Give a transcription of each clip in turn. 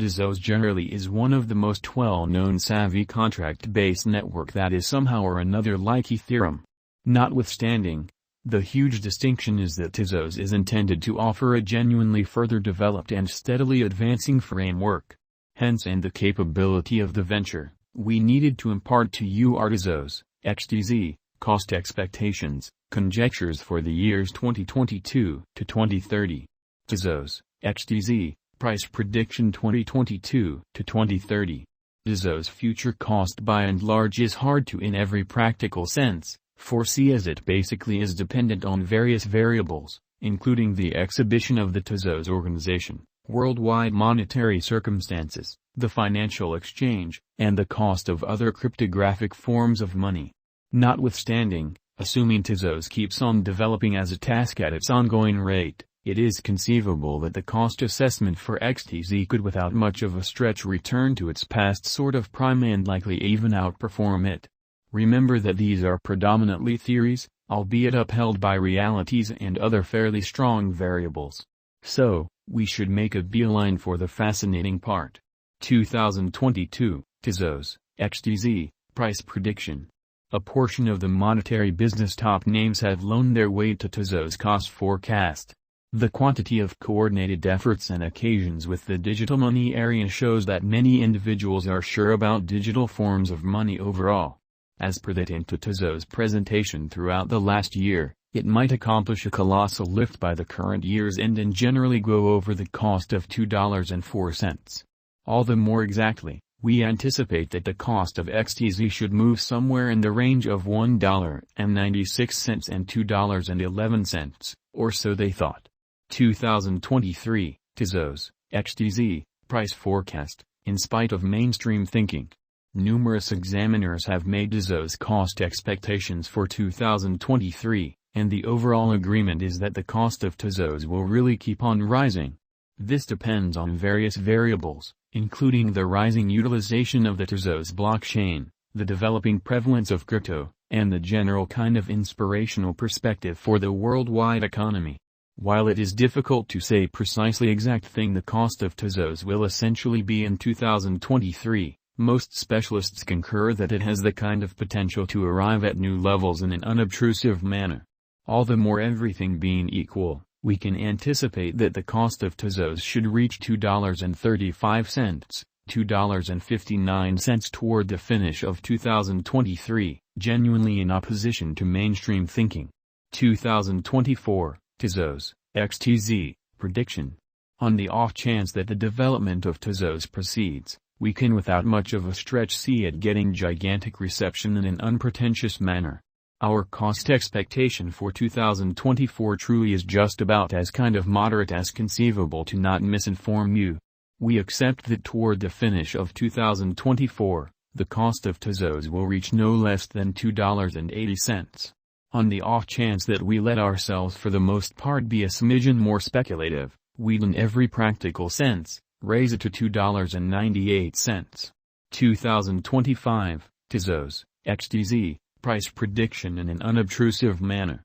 Tezos generally is one of the most well-known savvy contract-based network that is somehow or another like Ethereum. Notwithstanding, the huge distinction is that Tezos is intended to offer a genuinely further developed and steadily advancing framework. Hence and the capability of the venture, we needed to impart to you our Tezos, XTZ, cost expectations, conjectures for the years 2022 to 2030. Tezos, XTZ, price prediction 2022 to 2030. Tezos' future cost by and large is hard to in every practical sense foresee, as it basically is dependent on various variables, including the exhibition of the Tezos organization, worldwide monetary circumstances, the financial exchange, and the cost of other cryptographic forms of money. Notwithstanding, assuming Tezos keeps on developing as a task at its ongoing rate, it is conceivable that the cost assessment for XTZ could without much of a stretch return to its past sort of prime and likely even outperform it. Remember that these are predominantly theories, albeit upheld by realities and other fairly strong variables. So, we should make a beeline for the fascinating part. 2022, Tezos, XTZ, price prediction. A portion of the monetary business top names have loaned their weight to Tezos cost forecast. The quantity of coordinated efforts and occasions with the digital money area shows that many individuals are sure about digital forms of money overall. As per that into Tezos' presentation throughout the last year, it might accomplish a colossal lift by the current year's end and generally go over the cost of $2.04. All the more exactly, we anticipate that the cost of XTZ should move somewhere in the range of $1.96 and $2.11, or so they thought. 2023, Tezos, XTZ, price forecast, in spite of mainstream thinking. Numerous examiners have made Tezos cost expectations for 2023, and the overall agreement is that the cost of Tezos will really keep on rising. This depends on various variables, including the rising utilization of the Tezos blockchain, the developing prevalence of crypto, and the general kind of inspirational perspective for the worldwide economy. While it is difficult to say precisely exact thing the cost of Tezos will essentially be in 2023, most specialists concur that it has the kind of potential to arrive at new levels in an unobtrusive manner. All the more, everything being equal, we can anticipate that the cost of Tezos should reach $2.35, $2.59 toward the finish of 2023, genuinely in opposition to mainstream thinking. 2024, Tezos, XTZ, prediction. On the off chance that the development of Tezos proceeds, we can without much of a stretch see it getting gigantic reception in an unpretentious manner. Our cost expectation for 2024 truly is just about as kind of moderate as conceivable to not misinform you. We accept that toward the finish of 2024, the cost of Tezos will reach no less than $2.80. On the off chance that we let ourselves for the most part be a smidgen more speculative, we'd in every practical sense raise it to $2.98. 2025, Tezos, XTZ, price prediction in an unobtrusive manner.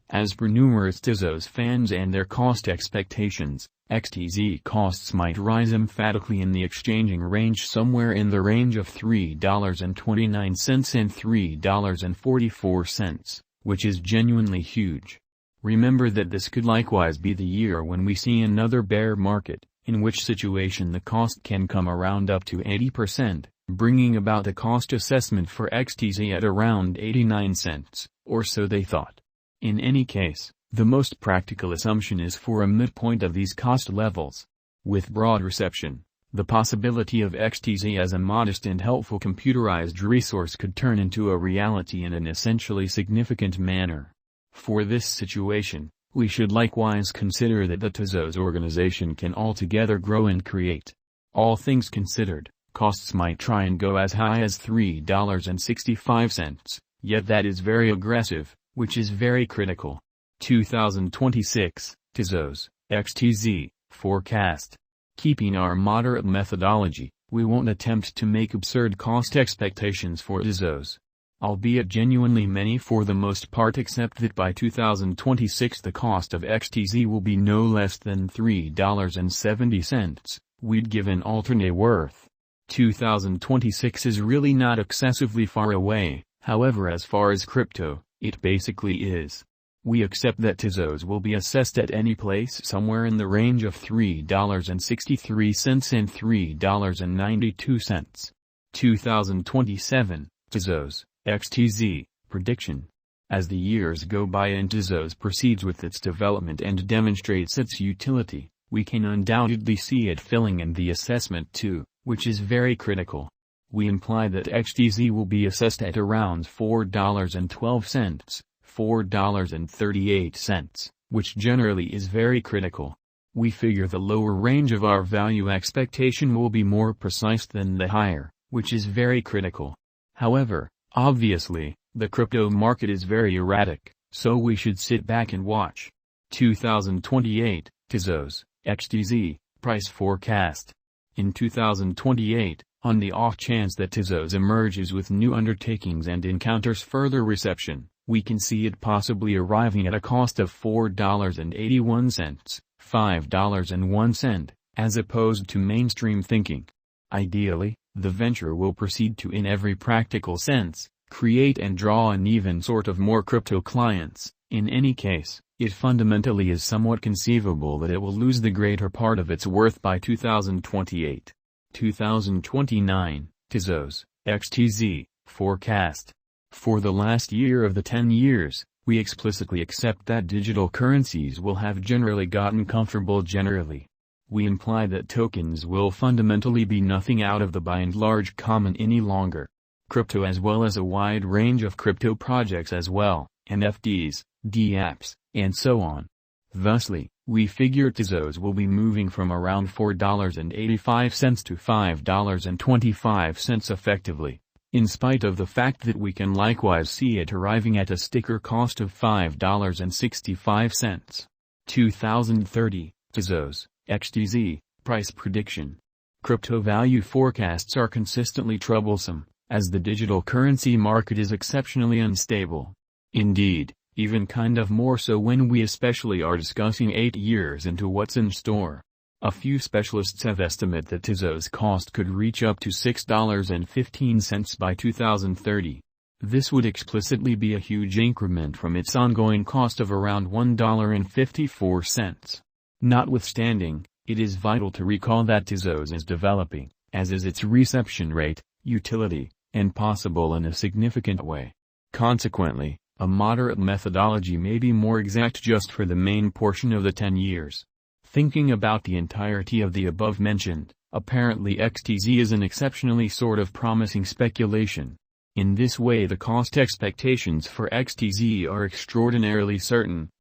As per numerous Tezos fans and their cost expectations, XTZ costs might rise emphatically in the exchanging range somewhere in the range of $3.29 and $3.44, which is genuinely huge. Remember that this could likewise be the year when we see another bear market, in which situation the cost can come around up to 80%, bringing about a cost assessment for XTZ at around 89 cents, or so they thought. In any case, the most practical assumption is for a midpoint of these cost levels. With broad reception, the possibility of XTZ as a modest and helpful computerized resource could turn into a reality in an essentially significant manner. For this situation, we should likewise consider that the Tezos organization can altogether grow and create. All things considered, costs might try and go as high as $3.65, yet that is very aggressive, which is very critical. 2026, Tezos, XTZ, forecast. Keeping our moderate methodology, we won't attempt to make absurd cost expectations for Tezos. Albeit genuinely many for the most part accept that by 2026 the cost of XTZ will be no less than $3.70, we'd give an alternate worth. 2026 is really not excessively far away, however as far as crypto, it basically is. We accept that Tezos will be assessed at any place somewhere in the range of $3.63 and $3.92. 2027, Tezos, XTZ, prediction. As the years go by and Tezos proceeds with its development and demonstrates its utility, we can undoubtedly see it filling in the assessment too, which is very critical. We imply that XTZ will be assessed at around $4.12, $4.38, which generally is very critical. We figure the lower range of our value expectation will be more precise than the higher, which is very critical. However, obviously, the crypto market is very erratic, so we should sit back and watch. 2028, Tezos, XTZ, price forecast. In 2028, on the off chance that Tezos emerges with new undertakings and encounters further reception, we can see it possibly arriving at a cost of $4.81, $5.01, as opposed to mainstream thinking. Ideally, the venture will proceed to, in every practical sense, create and draw an even sort of more crypto clients. In any case, it fundamentally is somewhat conceivable that it will lose the greater part of its worth by 2028. 2029, Tezos, XTZ, forecast. For the last year of the 10 years, we explicitly accept that digital currencies will have generally gotten comfortable generally. We imply that tokens will fundamentally be nothing out of the by and large common any longer. Crypto as well as a wide range of crypto projects as well, NFTs, dApps, and so on. Thusly, we figure Tezos will be moving from around $4.85 to $5.25 effectively, in spite of the fact that we can likewise see it arriving at a sticker cost of $5.65. 2030, Tezos, XTZ, price prediction. Crypto value forecasts are consistently troublesome, as the digital currency market is exceptionally unstable. Indeed, even kind of more so when we especially are discussing 8 years into what's in store. A few specialists have estimated that Tezos cost could reach up to $6.15 by 2030. This would explicitly be a huge increment from its ongoing cost of around $1.54. Notwithstanding, it is vital to recall that Tezos is developing, as is its reception rate, utility, and possible in a significant way. Consequently, a moderate methodology may be more exact just for the main portion of the 10 years. Thinking about the entirety of the above-mentioned, apparently XTZ is an exceptionally sort of promising speculation. In this way the cost expectations for XTZ are extraordinarily certain,